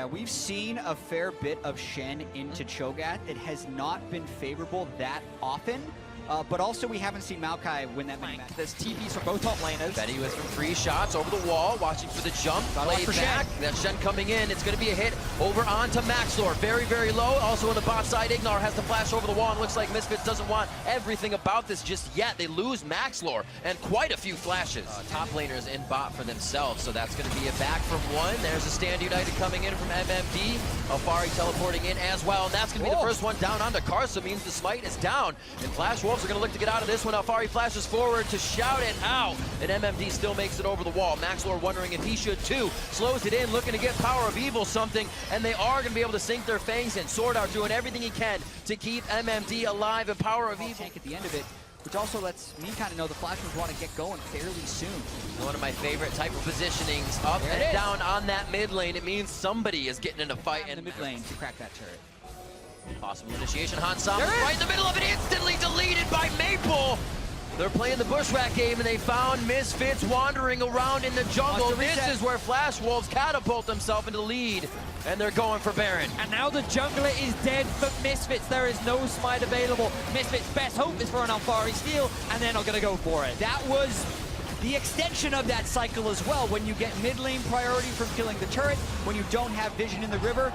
Yeah, we've seen a fair bit of Shen into Cho'Gath. It has not been favorable that often. But also, we haven't seen Maokai win that many matches. There's TPs from both top laners. Betty was from 3 shots over the wall, watching for the jump. Played back. That's Shen coming in. It's going to be a hit over onto Maxlor. Very, very low. Also on the bot side, Ignar has to flash over the wall. And looks like Misfits doesn't want everything about this just yet. They lose Maxlor and quite a few flashes. Top laners in bot for themselves, so that's going to be a back from 1. There's a Stand United coming in from MMD. Alfari teleporting in as well, and that's going to be the first one down onto Karsa. Means the smite is down, and Flash Wolves are going to look to get out of this one. Alfari flashes forward to shout it out, and MMD still makes it over the wall. Maxlor wondering if he should too. Slows it in, looking to get Power of Evil something, and they are going to be able to sink their fangs in. Sword Art doing everything he can to keep MMD alive, and Power of Evil tank at the end of it, which also lets me kind of know the Flashers want to get going fairly soon. One of my favorite type of positionings, up and down on that mid lane. It means somebody is getting in a fight in the mid lane to crack that turret. Possible initiation. Hansam right in the middle of it, instantly deleted by Maple. They're playing the Bushwhack game, and they found Misfits wandering around in the jungle. This is where Flash Wolves catapult themselves into the lead, and they're going for Baron. And now the jungler is dead for Misfits. There is no smite available. Misfits' best hope is for an Alfari steal, and they're not going to go for it. That was the extension of that cycle as well. When you get mid lane priority from killing the turret, when you don't have vision in the river.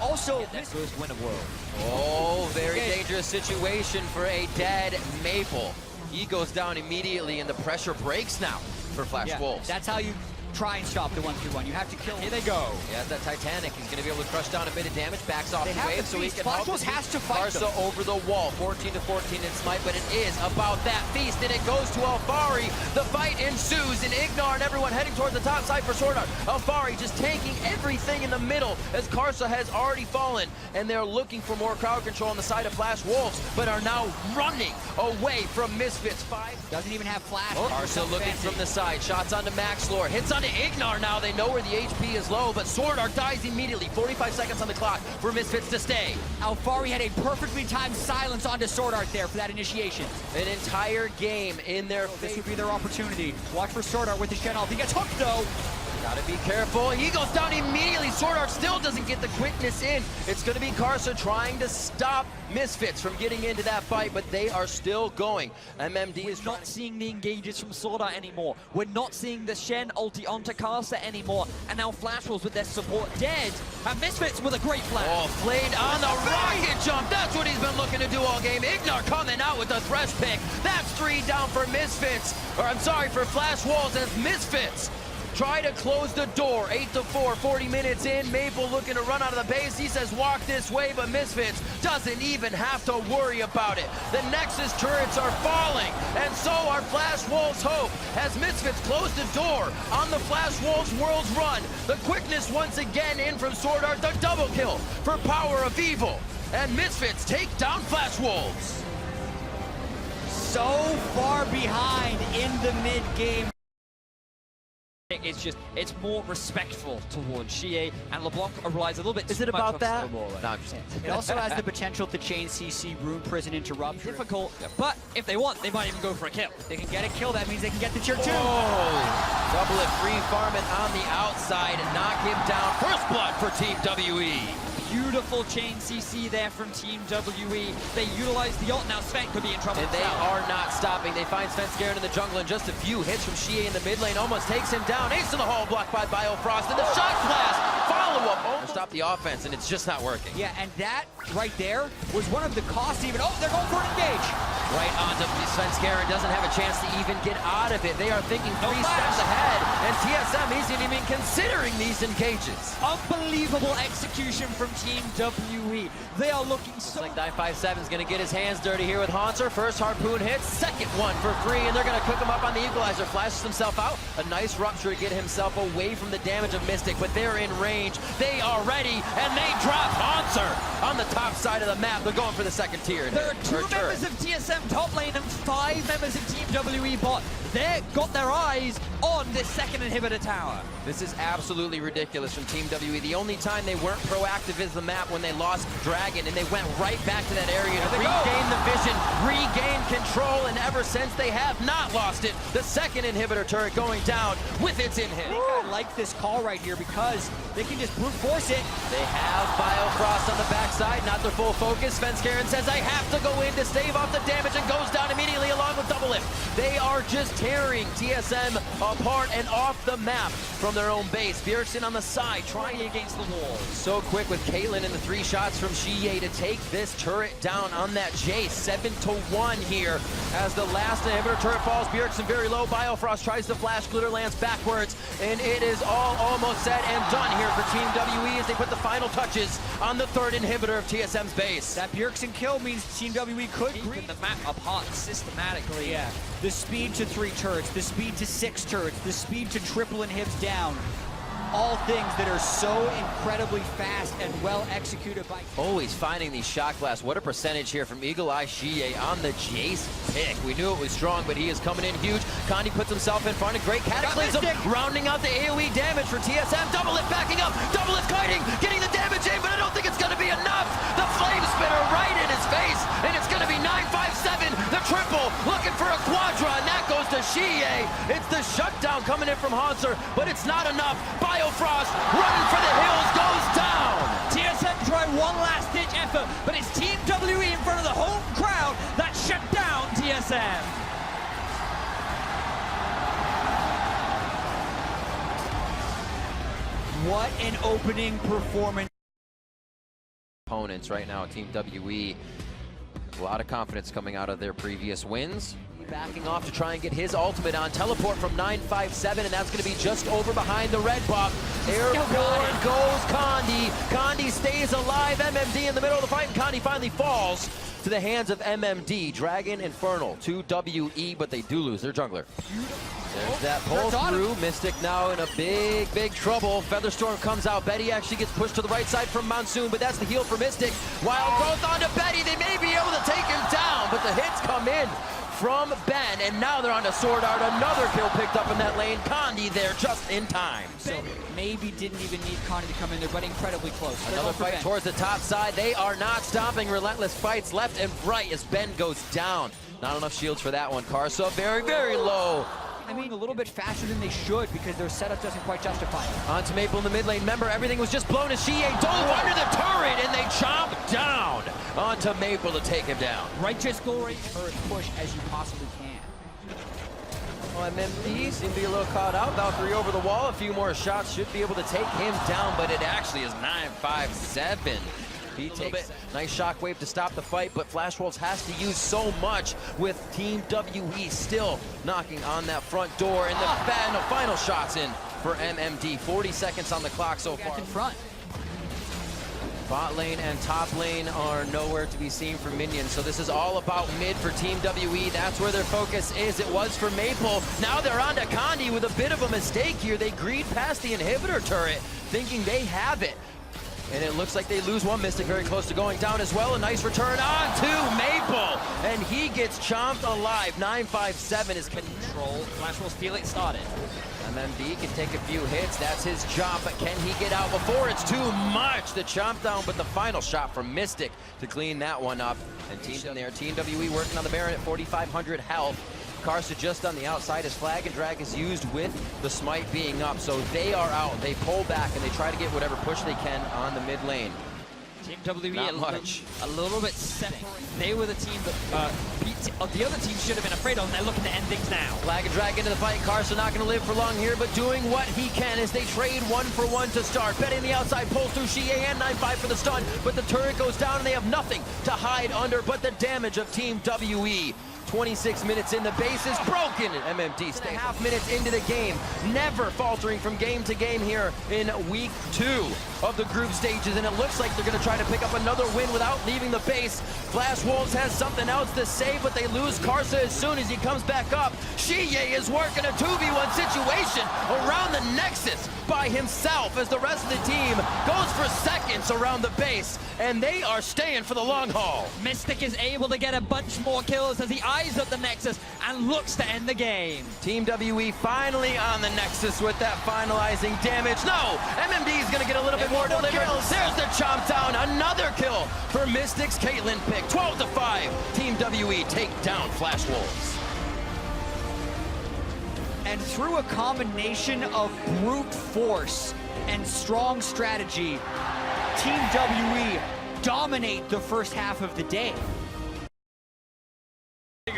Also, this was win a world. Oh, very dangerous situation for a dead Maple. He goes down immediately, and the pressure breaks now for Flash Wolves. That's how you try and stop the 1-3-1. You have to kill. Here they go. Yeah, that Titanic. He's going to be able to crush down a bit of damage. Backs off the wave, so he can help. has to fight Karsa over the wall. 14-14 in smite, but it is about that feast, and it goes to Alfari. The fight ensues, and Ignar and everyone heading towards the top side for Sword Art. Alfari just tanking everything in the middle as Karsa has already fallen, and they're looking for more crowd control on the side of Flash Wolves, but are now running away from Misfits. 5 doesn't even have flash. Karsa looking from the side. Shots onto Maxlor. Hits onto Ignar now. They know where the HP is low, but Sword Art dies immediately. 45 seconds on the clock for Misfits to stay. Alfari had a perfectly timed silence onto Sword Art there for that initiation. An entire game in their favor. This would be their opportunity. Watch for Sword Art with the Shen off. He gets hooked though. Gotta be careful. He goes down immediately. Sword Art still doesn't get the quickness in. It's gonna be Karsa trying to stop Misfits from getting into that fight, but they are still going. MMD is not seeing the engages from Sword Art anymore. We're not seeing the Shen ulti onto Karsa anymore. And now Flash Wolves with their support dead. And Misfits with a great flash. Oh, flayed on the rocket jump. That's what he's been looking to do all game. Ignar coming out with the thresh pick. That's 3 down for Misfits. Or I'm sorry, for Flash Wolves as Misfits try to close the door. 8-4, 40 minutes in. Maple looking to run out of the base. He says walk this way, but Misfits doesn't even have to worry about it. The Nexus turrets are falling, and so are Flash Wolves' hope as Misfits close the door on the Flash Wolves World's run. The quickness once again in from Sword Art. The double kill for Power of Evil, and Misfits take down Flash Wolves. So far behind in the mid game. It's more respectful towards Xie, and LeBlanc relies a little bit Is it about that? No, I'm just saying. It also has the potential to chain CC, Rune Prison into Rupture. Difficult, but if they want, they might even go for a kill. They can get a kill, that means they can get the tier 2. Oh, double it, free farming on the outside and knock him down. First blood for Team WE. Beautiful chain CC there from Team WE. They utilize the ult. Now Sven could be in trouble. And they are not stopping. They find Sven Scared in the jungle, and just a few hits from Xie in the mid lane almost takes him down. Ace in the hole, blocked by Biofrost, and the shot blast. Follow-up. Stop the offense, and it's just not working. Yeah, and that right there was one of the costs even. Oh, they're going for an engage. Right onto Sven Scared, doesn't have a chance to even get out of it. They are thinking 3 steps ahead, and TSM isn't even considering these engages. Unbelievable execution from Team WE. They are looking so... Like 957 is going to get his hands dirty here with Haunter. First harpoon hit, second one for free, and they're going to cook him up on the equalizer. Flashes himself out. A nice rupture to get himself away from the damage of Mystic, but they're in range. They are ready, and they drop Haunter on the top side of the map. They're going for the second tier. There are 2 members of TSM top lane and 5 members of Team WE bot. They got their eyes on this second inhibitor tower. This is absolutely ridiculous from Team WE. The only time they weren't proactive is the map when they lost Dragon, and they went right back to that area to regain the vision, regain control, and ever since they have not lost it. The second inhibitor turret going down with its in-hit. I like this call right here because they can just brute force it. They have Biofrost on the backside, not their full focus. Svenskeren says, I have to go in to stave off the damage, and goes down immediately along with Double Lift. They are just tearing TSM apart and off the map from their own base. Bjergsen on the side, trying against the wall. So quick with Caitlyn and the 3 shots from Xiye to take this turret down on that Jace. 7-1 here as the last inhibitor turret falls. Bjergsen very low. Biofrost tries to flash. Glitter lands backwards, and it is all almost said and done here for Team WE as they put the final touches on the third inhibitor of TSM's base. That Bjergsen kill means Team WE could Keeping the map apart systematically. Yeah, the speed to 3 turrets, the speed to 6 turrets, the speed to triple inhibs down. All things that are so incredibly fast and well executed by... Always finding these shot blasts. What a percentage here from Eagle Eye Xiye on the Jace pick. We knew it was strong, but he is coming in huge. Kandi puts himself in front. A great Cataclysm, rounding out the AoE damage for TSM. Double Lift backing up. Double Lift kiting, getting the damage in, but I don't think it's going to be enough. The Flame Spitter right in his face, and it's going to be 957. The triple, looking for a quadra, and that goes to Xiye. It's the shutdown coming in from Hanser, but it's not enough. Biofrost running for the hills, goes down. TSM try one last ditch effort, but it's Team WE in front of the home crowd that shut down TSM. What an opening performance. Opponents right now, Team WE. A lot of confidence coming out of their previous wins. Backing off to try and get his ultimate on. Teleport from 957, and that's going to be just over behind the red buff. Airborne goes Kandi. Kandi stays alive. MMD in the middle of the fight, and Kandi finally falls to the hands of MMD. Dragon Infernal to WE, but they do lose their jungler. There's that pull through. Mystic now in a big trouble. Featherstorm comes out. Betty actually gets pushed to the right side from Monsoon, but that's the heal for Mystic. Wild growth onto Betty. They may be able to take him down, but the hits come in from Ben, and now they're on to Sword Art. Another kill picked up in that lane. Kandi there just in time. So maybe didn't even need Kandi to come in there, but incredibly close. Another fight towards the top side. They are not stopping. Relentless fights left and right as Ben goes down. Not enough shields for that one. Karsa very low. I mean, a little bit faster than they should because their setup doesn't quite justify it. On to Maple in the mid lane. Remember, everything was just blown as Xiye dove under the turret, and they chomp down onto Maple to take him down. Righteous glory or as push as you possibly can. Well, MMD seem to be a little caught out. Valkyrie over the wall. A few more shots should be able to take him down, but it actually is 957. He takes a nice shockwave to stop the fight, but Flash Wolves has to use so much with Team WE still knocking on that front door, and the final shots in for MMD. 40 seconds on the clock so far. In front. Bot lane and top lane are nowhere to be seen for minions, so this is all about mid for Team WE. That's where their focus is. It was for Maple. Now they're on to Kandi with a bit of a mistake here. They greed past the inhibitor turret, thinking they have it. And it looks like they lose one. Mystic very close to going down as well. A nice return on to Maple. And he gets chomped alive. 957 is control. Flash Wolves feel it started. MMD can take a few hits. That's his job. But can he get out before it's too much? The chomp down, but the final shot from Mystic to clean that one up. And Team WE working on the Baron at 4,500 health. Karsa just on the outside as Flag and Drag is used with the smite being up, so they are out. They pull back and they try to get whatever push they can on the mid lane. Team WE Not much. a little bit separate. They were the team that the other team should have been afraid of, and they're looking to end things now. Flag and Drag into the fight. Karsa not going to live for long here, but doing what he can as they trade 1-for-1 to start. Betting the outside, pulls through Xiye and 9-5 for the stun, but the turret goes down and they have nothing to hide under but the damage of Team WE. 26 minutes in, the base is broken, and MMD stays. Half minutes into the game, never faltering from game to game here in week 2 of the group stages, and it looks like they're going to try to pick up another win without leaving the base. Flash Wolves has something else to say, but they lose Karsa as soon as he comes back up. Xiye is working a 2v1 situation around the Nexus by himself as the rest of the team goes for seconds around the base, and they are staying for the long haul. Mystic is able to get a bunch more kills as the eyes at the Nexus and looks to end the game. Team WE finally on the Nexus with that finalizing damage. No, MMD is going to get a little bit more delivered. There's the chomp down, another kill for Mystics. Caitlyn pick 12-5. Team WE take down Flash Wolves. And through a combination of brute force and strong strategy, Team WE dominate the first half of the day.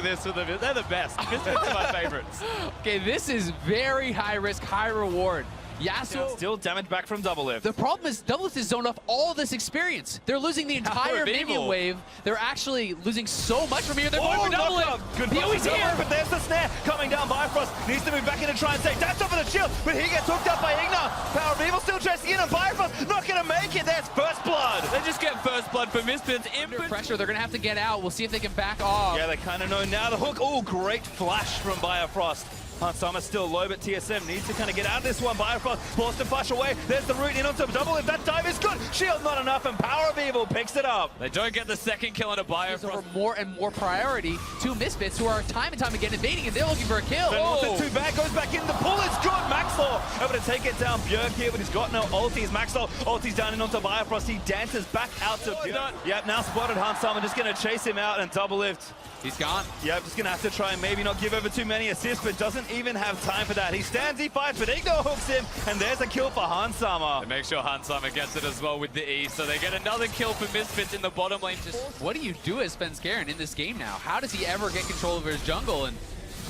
This with them. They're the best. This is my favorites. Okay, this is very high risk, high reward. Yasuo. Still damage back from Double Lift. The problem is Double Lift is zoned off all this experience. They're losing the entire minion wave. They're actually losing so much from here. They're going for Double Lift. Good PoE's here. But there's the snare coming down. Bifrost needs to move back in to try and save. That's over the shield, but he gets hooked up by Ignar. Power of Evil still chasing in, and Bifrost not going to make it. There's first blood. They just get first blood for Misfits. Under pressure, they're going to have to get out. We'll see if they can back off. Yeah, they kind of know now. The hook. Oh, great flash from Bifrost. Hansama's still low, but TSM needs to kind of get out of this one. Bifrost forced to flash away. There's the root in onto Double Lift. That dive is good. Shield not enough, and Power of Evil picks it up. They don't get the second kill on a These Bifrost. are more and more priority to Misfits, who are time and time again invading, and they're looking for a kill. Oh. Too bad, goes back in. The pull is good. Maxlaw able to take it down. Bjerg here, but he's got no ultis. Maxlaw ultis down in onto Bifrost. He dances back out to Bjerg. Yep, now spotted Hansama, just going to chase him out and Double Lift. He's gone. Yep, just going to have to try and maybe not give over too many assists, but doesn't even have time for that. He stands, he fights, but Igno hooks him, and there's a kill for Hansama. They make sure Hansama gets it as well with the E, so they get another kill for Misfits in the bottom lane. What do you do as Svenskeren in this game now? How does he ever get control over his jungle? And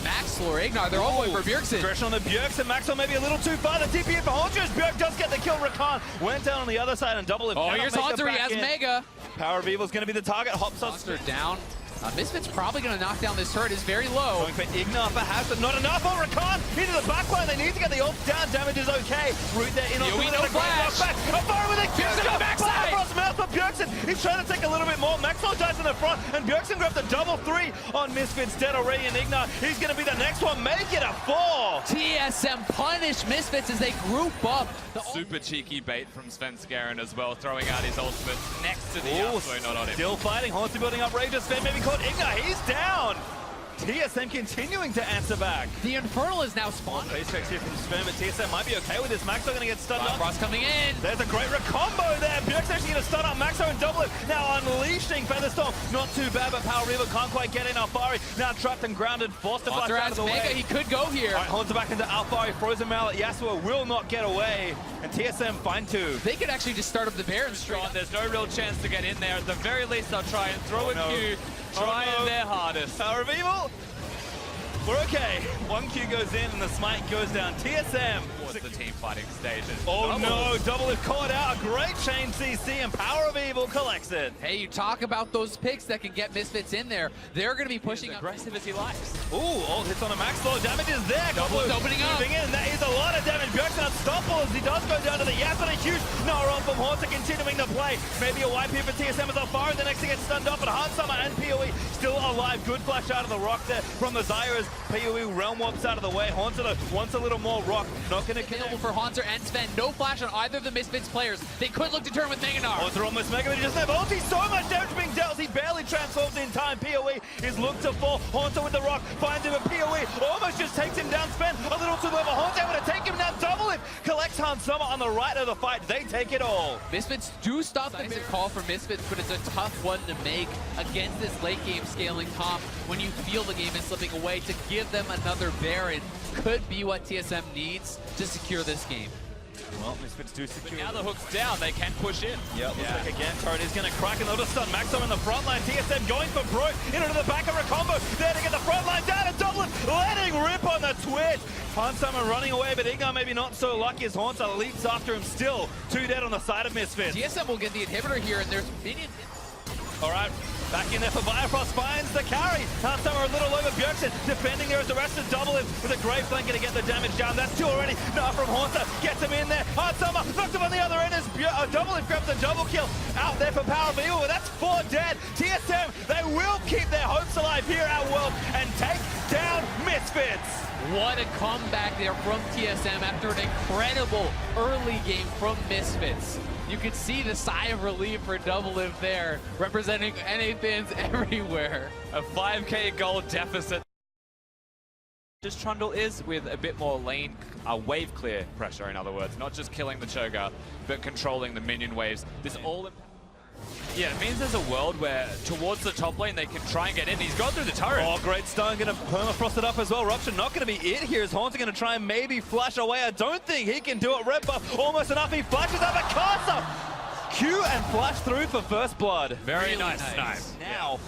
Maxlaw, Ignar, they're all going for Bjergsen. Aggression on the Bjergsen. Maxwell maybe a little too far. The TP in for Haunter. Bjerg does get the kill. Rakan went down on the other side and Double Lift. Oh, here's Haunter. He has Mega. Power of Evil is going to be the target. Hops up. Haunter down. Misfits probably going to knock down this turret. It's very low. Going for Ignar perhaps, but not enough on Rakan. Into the backline. They need to get the ult down. Damage is okay. Root there in on no flash. back. A fire with a Bjergsen on the backside. Across mouth for Bjergsen. He's trying to take a little bit more. Maxwell dies in the front, and Bjergsen grabbed the double 3 on Misfits. Dead already, and Ignar. He's going to be the next one. Make it a 4. TSM punish Misfits as they group up. Super cheeky bait from Svenskeren as well, throwing out his ultimate next to the Yasuo, not on him. Still fighting. Haunter building up rage. Sven maybe caught Ignar. He's down. TSM continuing to answer back. The Infernal is now spawned. Face checks here from Sven, but TSM might be okay with this. Maxo going to get stunned up. Frost coming in. There's a great recombo there. Bjerg's actually going to stun up Maxo and Double Lift. Now unleashing Featherstorm. Not too bad, but Power Reaver can't quite get in. Alfari now trapped and grounded. Forced to flash out of the Mega. way. He could go here. All right, Haunter back into Alfari. Frozen Mallet. Yasuo will not get away. And TSM find 2. They could actually just start up the Baron straight up. There's no real chance to get in there. At the very least, they'll try and throw a Q, trying their hardest. Power of Evil. We're okay. 1 Q goes in and the smite goes down. TSM. Towards the team fighting stages. Oh no, Double Lift caught out. A great chain CC and Power of Evil collects it. Hey, you talk about those picks that can get Misfits in there. They're going to be pushing As aggressive as he likes. Ooh, all hits on a max flow. Damage is there. Double's opening up. Moving in. That is a lot of damage. Bjergsen unstoppable as he does go down to the Yap, but a huge Nara from Haunter continuing to play. Maybe a wipe here for TSM as Alfaro. The next to get stunned up, but Hansama and PoE still alive. Good flash out of the rock there from the Zyra as PoE realm warps out of the way. Haunter wants a little more rock. Not going to available for Haunter and Sven. No flash on either of the Misfits players. They could look to turn with Meganar. Haunter almost mega, but he doesn't have ulti. So much damage being dealt. He barely transforms in time. PoE is looked to fall. Haunter with the rock finds him, and PoE almost just takes him down. Sven a little too low. Haunter able to take him down. Double Lift collects Hansama on the right of the fight. They take it all. Misfits do stop the call for Misfits, but it's a tough one to make against this late game scaling comp when you feel the game is slipping away. To give them another Baron could be what TSM needs to secure this game. Well, Misfits do secure. Now the hook's down, they can push in. Yep, looks like again, turret is going to crack and they'll just stun Maxo in the front line. TSM going for broke into the back of a combo. There to get the front line down and Dublin letting rip on the twitch. Hansama running away, but Ignar maybe not so lucky as Haunter leaps after him still. 2 dead on the side of Misfits. TSM will get the inhibitor here, and there's minions. All right, back in there for Bifrost, finds the carry. Hansama a little over Bjergsen, defending there as the rest of Double Lift with a great flank to get the damage down. That's 2 already. Now from Haunter, gets him in there. Hansama knocked him on the other end as Double Lift grabs a double kill out there for Power of Evil, but that's 4 dead. TSM, they will keep their hopes alive here at World and take down Misfits. Misfits. What a comeback there from TSM after an incredible early game from Misfits. You could see the sigh of relief for Double Lift there, representing NA fans everywhere. A 5k goal deficit. Just Trundle is with a bit more lane, wave clear pressure, in other words. Not just killing the Cho'Gath, but controlling the minion waves. This all... Yeah, it means there's a world where towards the top lane they can try and get in. He's gone through the turret. Oh, great stun, gonna permafrost it up as well. Rupture not gonna be it here as Haunter gonna try and maybe flash away. I don't think he can do it. Red buff almost enough. He flashes up at Casa. Q and flash through for first blood. Very Really nice nice. snipe. Now,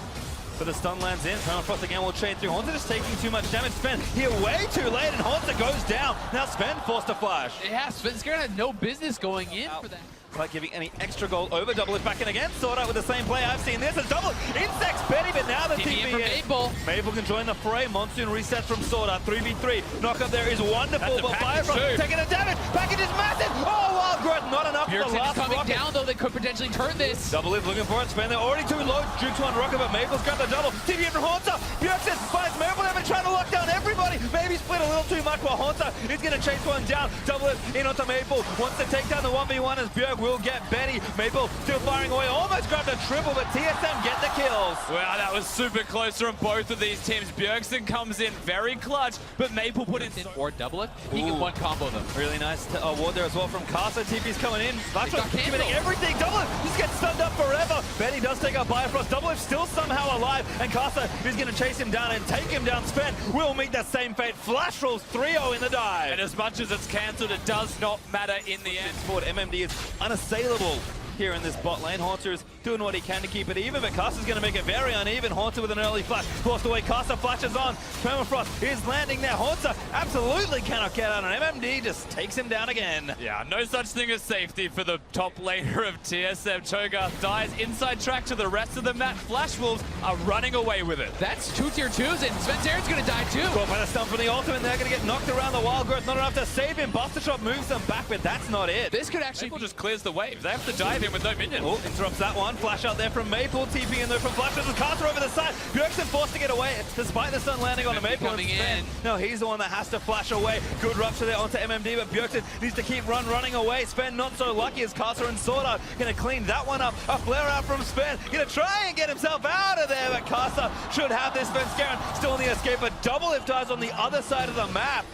but the stun lands in. Permafrost again will chain through. Haunter just taking too much damage. Sven here way too late and Haunter goes down. Now Sven forced to flash. Yeah, Svenskeren had no business going in for that. Without giving any extra gold over. Double Lift back in again. Sword out with the same play. I've seen this as Double Insects Betty, but now the TP in for TP Maple. Maple can join the fray. Monsoon resets from Sword Art. 3v3. Knockup there is wonderful, but Firefront taking the damage. Package is massive. Oh, Wild Growth not enough for the Bjergsen is last coming rocket. down though, they could potentially turn this. Double Lift looking for it. Sven, they're already too low. Jukes one rocket, but Maple's got the double. TP in from Haunter. Bjergsen finds Maple. They've been trying to lock down everybody. Maybe split a little too much while Haunter is going to chase one down. Double Lift in onto Maple. Wants to take down the 1v1 as Bjerg will get Betty. Maple still firing away, almost grabbed a triple, but TSM get the kills. Wow, that was super close from both of these teams. Bjergsen comes in very clutch, but Maple put in... Or Double Lift, he can one combo them. Really nice ward there as well from Casa. TP's coming in. Backshot got committing everything. Double Lift just gets stunned up forever. Betty does take out Bifrost. Double Lift still somehow alive, and Casa is going to chase him down and take him down. Sven will meet that same fate. Flash rolls 3-0 in the dive. And as much as it's cancelled, it does not matter in the end. Forward, MMD is unassailable here in this bot lane. Haunter is doing what he can to keep it even, but Casa's going to make it very uneven. Haunter with an early flash, forced away. Casa flashes on. Permafrost is landing there. Haunter absolutely cannot get out, and MMD just takes him down again. Yeah, no such thing as safety for the top laner of TSM. Cho'Gath dies inside track to the rest of the map. Flash Wolves are running away with it. That's 2 tier 2s, and Svenseren's gonna die too. Caught by the stun from the ultimate, they're going to get knocked around the Wild Growth. Not enough to save him. Buster Shot moves them back, but that's not it. This could actually Maple just clears the wave. They have to dive in with no minions. Oh, interrupts that one. Flash out there from Maple. TP in there from Flash. There's a Casa over the side. Bjergsen forced to get away despite the stun landing on the Maple. Coming in. No, he's the one that has to flash away. Good rupture there onto MMD, but Bjergsen needs to keep running away. Sven not so lucky as Casa and Sword Art going to clean that one up. A flare out from Sven. Going to try and get himself out of there, but Casa should have this. Svenskeren still on the escape, but Double Lift dies on the other side of the map.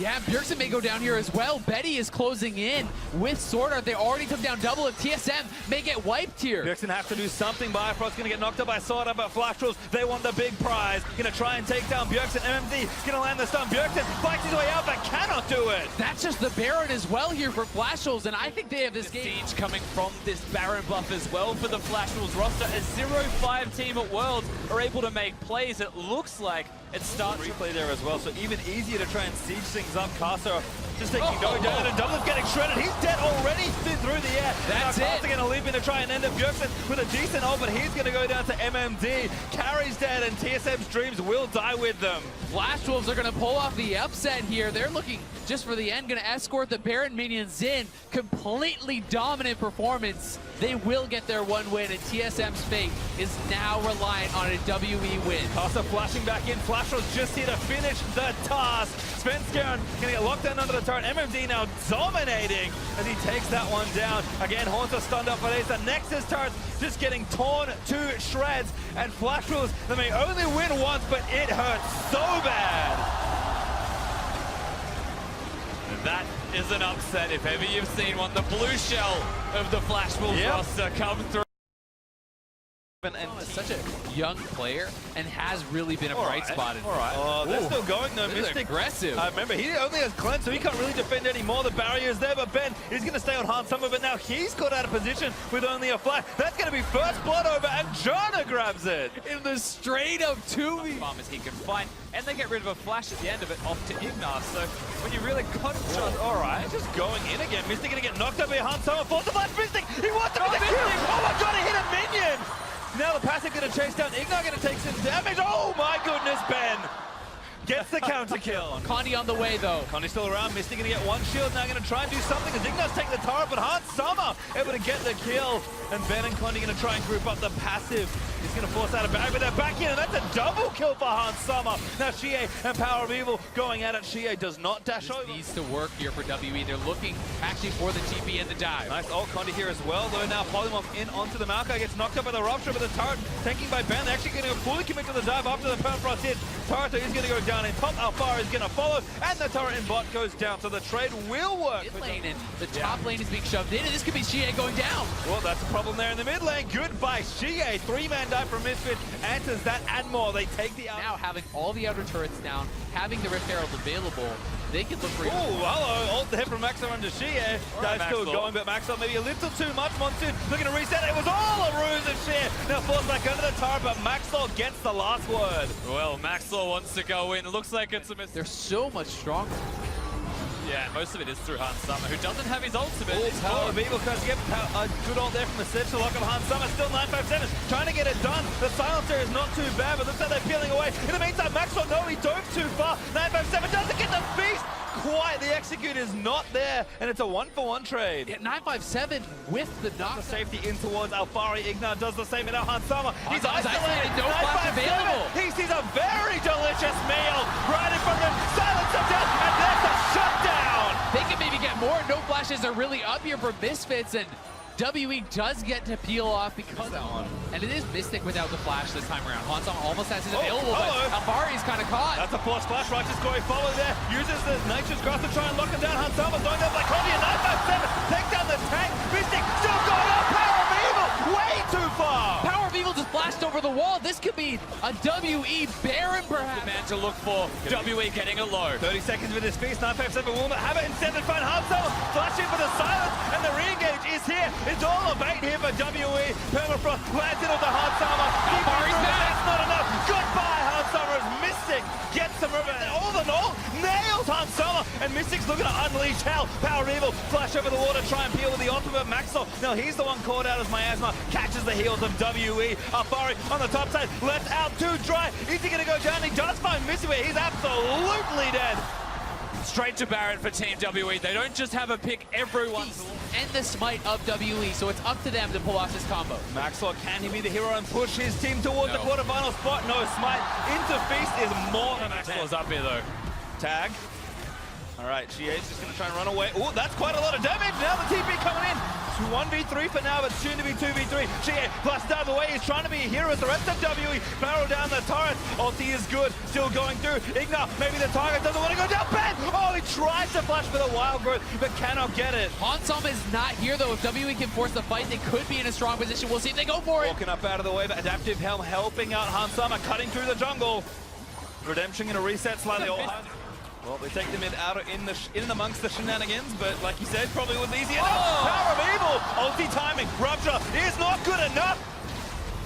Yeah, Bjergsen may go down here as well. Betty is closing in with Sword Art. They already took down Double Lift. TSM may get wiped here. Bjergsen has to do something. Bifrost's going to get knocked up by Sword Art, but Flash Rolls, they want the big prize. Going to try and take down Bjergsen. MMD going to land the stun. Bjergsen fights his way out, but cannot do it. That's just the Baron as well here for Flash Rolls, and I think they have this game. Siege coming from this Baron buff as well for the Flash Wolves roster. A 0-5 team at Worlds are able to make plays. It looks like it starts replay there as well, so even easier to try and siege things up. Casa just taking no down, and Double Lift getting shredded. He's dead already through the air. That's now it. Casa going to leap in to try and end up Bjergsen with a decent ult, but he's going to go down to MMD. Carry's dead, and TSM's dreams will die with them. Flash Wolves are going to pull off the upset here. They're looking just for the end, going to escort the Baron minions in. Completely dominant performance. They will get their one win, and TSM's fate is now reliant on a WE win. Casa flashing back in. Flash was just here to finish the task. Svenskeren going to get locked down under the turret. MMD now dominating as he takes that one down. Again, Haunter stunned up for this. The Nexus turret just getting torn to shreds. And Flash Rules, they may only win once, but it hurts so bad. That is an upset if ever you've seen one. The blue shell of the Flash Wolves roster come through. And such a young player and has really been a bright spot. Oh, they're still going though. Mystic aggressive. Remember, he only has cleanse, so he can't really defend anymore. The barrier is there, but Ben is going to stay on hard summer, but now he's caught out of position with only a flash. That's going to be first blood over, and Jana grabs it. In the straight up 2v. Farmers he can find, and they get rid of a flash at the end of it off to Ignas. So when you really concentrate, Just going in again. Mystic going to get knocked up by Han Summer. Force the flash. Mystic, he wants to make the kill. Oh my god, he hit a minion. Now the passive going to chase down Ignar, going to take some damage. Oh my goodness, Ben gets the counter kill. Connie on the way though. Connie's still around. Mystic going to get one shield. Now going to try and do something as Ignar's taking the turret, but Han Summer able to get the kill. And Ben and Connie going to try and group up the passive He's going to force out a bag, but they're back in, and that's a double kill for Hansama. Now Shie and Power of Evil going at it. Shie does not dash over. Needs to work here for WE. They're looking actually for the TP and the dive. Nice ult Condi here as well, though now Polymorph in onto the Maokai, gets knocked up by the Rupture, but the turret tanking by Ben. They're actually going to fully commit to the dive after the Permafrost hit. Turret is going to go down in top, Alfara is going to follow, and the turret in bot goes down, so the trade will work. Mid lane and the top lane is being shoved in, and this could be Shie going down. Well, that's a problem there in the mid lane. Goodbye, Shie. Three-man dive from Misfit, answers that and more. They take the out. Now having all the outer turrets down, having the Rift Herald available, they can look for Oh, hello. Ult the hit from Maxwell onto Shie. That's still going, but Maxwell maybe a little too much. Monsoon looking to reset. It was all a ruse of Shie. Now forced back under the turret, but Maxwell gets the last word. Well, Maxwell wants to go in. It looks like it's a miss. They're so much stronger. Yeah, most of it is through Hansama, who doesn't have his ultimate. Power of Evil tries to get a good ult there from the Sedge to lock up Hansama. Still 957, trying to get it done. The silencer is not too bad, but looks like they're peeling away. In the meantime, Maxwell, no, he dove too far. 957 doesn't get the beast. Quite, the execute is not there, and it's a 1-for-1 trade. Yeah, 957 with the knock. The safety in towards Alfari. Ignar does the same, and now Hansama. He's isolated. No flash available. He sees a very delicious meal right in front of him. Silence of death, and there's a shutdown. They can maybe get more. No flashes are really up here for Misfits, and WE does get to peel off because that one. And it is Mystic without the flash this time around. Hansama almost has it available, but Alfari's kind of caught. That's a force flash. Righteous Glory follow there. Uses the Nature's Grasp to try and lock him down. Hansama's going down like Condi and 957. Take down the tank. Mystic still going up. Power of Evil way too far. Power of Evil just flashed over the wall. This could be a WE Baron, perhaps. The man to look for. WE getting a low. 30 seconds with his feast. 957 will have it instead and find Hansama. Flashing for the silence, and the re-engage is here. It's all a bait here for WE. Permafrost lands it onto Hansama. Alfari's back. That's not enough. Goodbye, Hansama, as Mystic gets some revenge. All in all, nails Hansama, and Mystic's looking to unleash hell. Power of Evil, flash over the water, try and peel with the ultimate. Maxwell, now he's the one caught out as Miasma, catches the heels of WE. Alfari on the top side, left out too dry. Is he going to go down? He does find Mystic, he's absolutely dead. Straight to Baron for Team WE. They don't just have a pick everyone. And the smite of WE, so it's up to them to pull off this combo. Maxwell, can he be the hero and push his team towards the quarterfinal spot? No, smite into Feast is more than Maxwell's up here though. Tag. All right, Shie's just going to try and run away. Oh, that's quite a lot of damage. Now the TP coming in. 1v3 for now, but soon to be 2v3. Shie flashed out of the way. He's trying to be a hero as the rest of WE. Barrel down the turret. Ulti is good. Still going through. Ignar, maybe the target doesn't want to go down. Ben! Oh, he tries to flash for the wild growth, but cannot get it. Hansama is not here, though. If WE can force the fight, they could be in a strong position. We'll see if they go for it. Walking up out of the way, but Adaptive Helm helping out Hansama, cutting through the jungle. Redemption going to reset slightly. Well, they take the mid out in and amongst the shenanigans, but like you said, probably wasn't easy enough. Power of Evil! Ulti timing. Rupture is not good enough.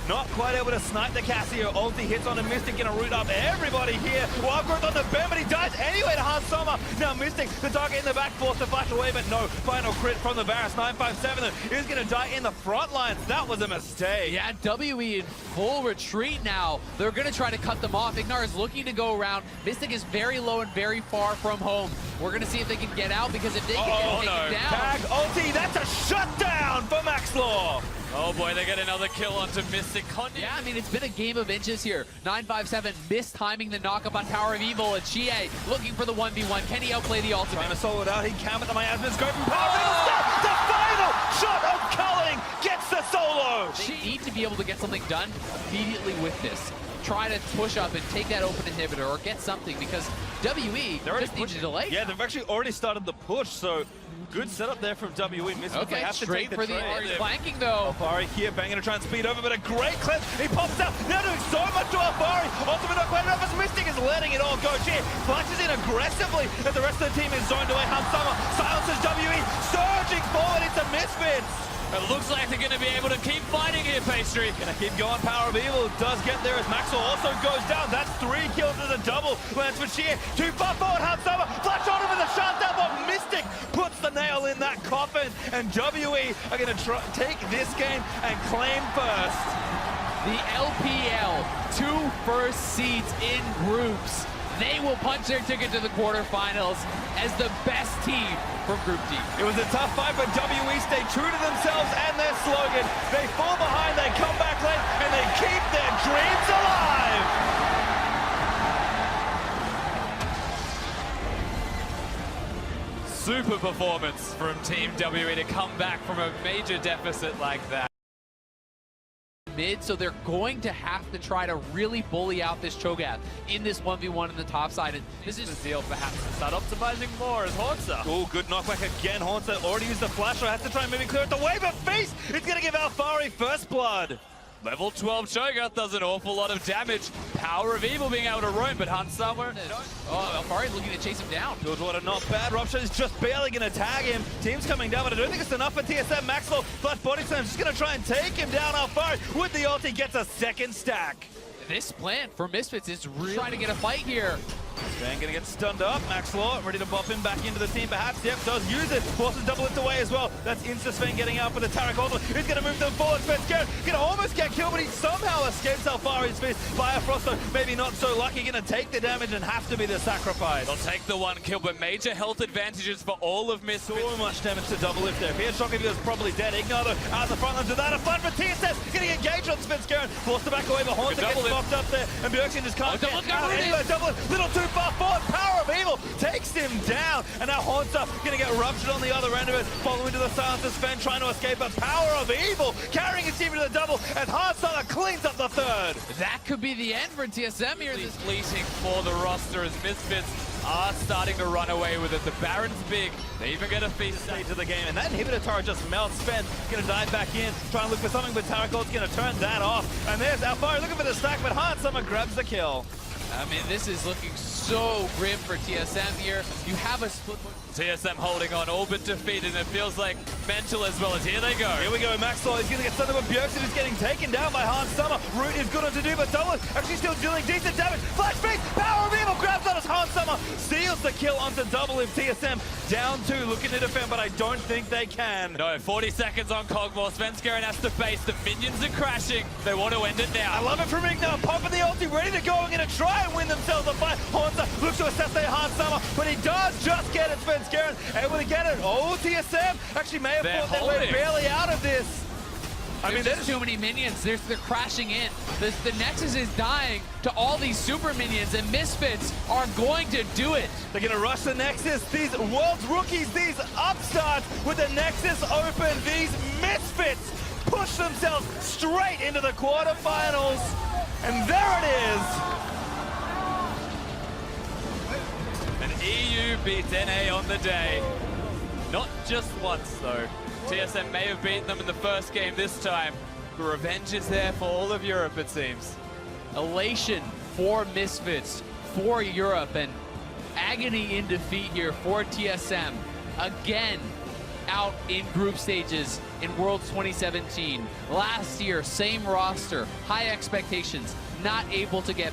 Not quite able to snipe the Cassio. Ulti hits on a Mystic, gonna root up everybody here. Wild growth on the Ben, but he dies anyway to Hansama. Now Mystic, the target in the back, forced to flash away, but no. Final crit from the Varus. 957 is gonna die in the front lines. That was a mistake. Yeah, WE in full retreat now. They're gonna try to cut them off. Ignar is looking to go around. Mystic is very low and very far from home. We're gonna see if they can get out, because if they can get taken down. Tag, ulti, that's a shutdown for Maxlaw. Oh boy, they get another kill onto Mystic. Yeah, I mean, it's been a game of inches here. 957 mistiming the knockup on Power of Evil, and Shie looking for the 1v1. Can he outplay the ultimate? Trying to solo it out. He can with the Miasma's go from Power of Evil. The final shot of Culling gets the solo. They need to be able to get something done immediately with this. Try to push up and take that open inhibitor or get something, because WE just needs to delay. Yeah, they've actually already started the push, so good setup there from WE. Okay, have to straight take for the flanking though. Alfari here banging to try and speed over, but a great clip. He pops out, now doing so much to Alfari. Ultimate not quite enough as Mystic is letting it all go. Shie flashes in aggressively as the rest of the team is zoned away. Hansama silences WE, surging forward into Misfits. It looks like they're going to be able to keep fighting here, Pastry. Gonna keep going. Power of Evil does get there as Maxwell also goes down. That's 3 kills as a double. Lands for Shie. Too far forward. Hansama flash on him with a shutdown, but Mystic puts the nail in that coffin. And WE are going to take this game and claim first. The LPL, 2 first seeds in groups. they will punch their ticket to the quarterfinals as the best team from Group D. It was a tough fight, but WE stayed true to themselves and their slogan. They fall behind, they come back late, and they keep their dreams alive. Super performance from Team WE to come back from a major deficit like that. Mid, so they're going to have to try to really bully out this Cho'Gath in this 1v1 in the top side. And This is the deal perhaps to start optimizing more as Hortzer. Oh, good knockback again. Haunter already used the flasher, has to try and maybe clear it the way, but Feast is going to give Alfari first blood. Level 12 Cho'Gath does an awful lot of damage. Power of Evil being able to roam, but Hunt somewhere. oh, Alfari's looking to chase him down. Bilgewater not bad. Rupture is just barely going to tag him. Team's coming down, but I don't think it's enough for TSM. Maxwell, flash body slam, just going to try and take him down. Alfari with the ulti gets a second stack. This plan for Misfits is really trying to get a fight here. Sven gonna get stunned up. Max Law ready to bop him back into the team. Perhaps, yep, does use it. Forces double lift away as well. That's Insta Sven getting out for the Tarek ultimate. He's gonna move them forward. Sven's gonna almost get killed, but he somehow escapes Alfari's fist. Fire Frosto, maybe not so lucky. Gonna take the damage and have to be the sacrifice. They'll take the one kill, but major health advantages for all of Misfits. So much damage to double lift there. If he had Shock, he was probably dead. Ignore though, out the front lines without a fun for TSS. Getting engaged on Svenskeren. Forced to back away, but Haunter gets knocked up there. And Bjergsen just can't get out. Anyway, double lift, little too far forward. Power of Evil takes him down. And now Haunter gonna get ruptured on the other end of it. Following to the silence of Sven trying to escape. But Power of Evil carrying his team to the double. And Hardstarter cleans up the third. That could be the end for TSM here. It's fleeting for the roster as Misfits are starting to run away with it. The Baron's big. They even get a feast Stage of the game, and that inhibitor turret just melts. Sven gonna dive back in, try and look for something, but Tarakol's gonna turn that off. And there's Alfari looking for the stack, but Hardsummer grabs the kill. I mean, this is looking so grim for TSM here. You have a split. TSM holding on, all but defeated, and it feels like mental as well as here they go. Here we go, Maxwell is gonna get stunned, but Bjergsen is getting taken down by Hardsummer. Root is good on to do, but Dolan actually still dealing decent damage. Flash face, Power of Evil grabs on as Hardsummer seals the kill onto double if TSM down 2, looking to defend, but I don't think they can. No, 40 seconds on Cogmore. Svenskeren has to base. The minions are crashing. They want to end it now. I love it from Ignar, popping the ulti, ready to go and gonna try and win themselves a fight. Haunter looks to assassinate Hardsummer, but he does just get it. Svenskeren able to get it. Oh, TSM actually may have thought that we're barely out of this. I mean, there's too many minions. They're crashing in. The Nexus is dying to all these super minions, and Misfits are going to do it. They're going to rush the Nexus. These world's rookies, these upstarts with the Nexus open. These Misfits push themselves straight into the quarterfinals. And there it is. An EU beats NA on the day. Not just once, though. TSM may have beaten them in the first game this time. The revenge is there for all of Europe, it seems. Elation for Misfits, for Europe, and agony in defeat here for TSM. Again, out in group stages in Worlds 2017. Last year, same roster, high expectations, not able to get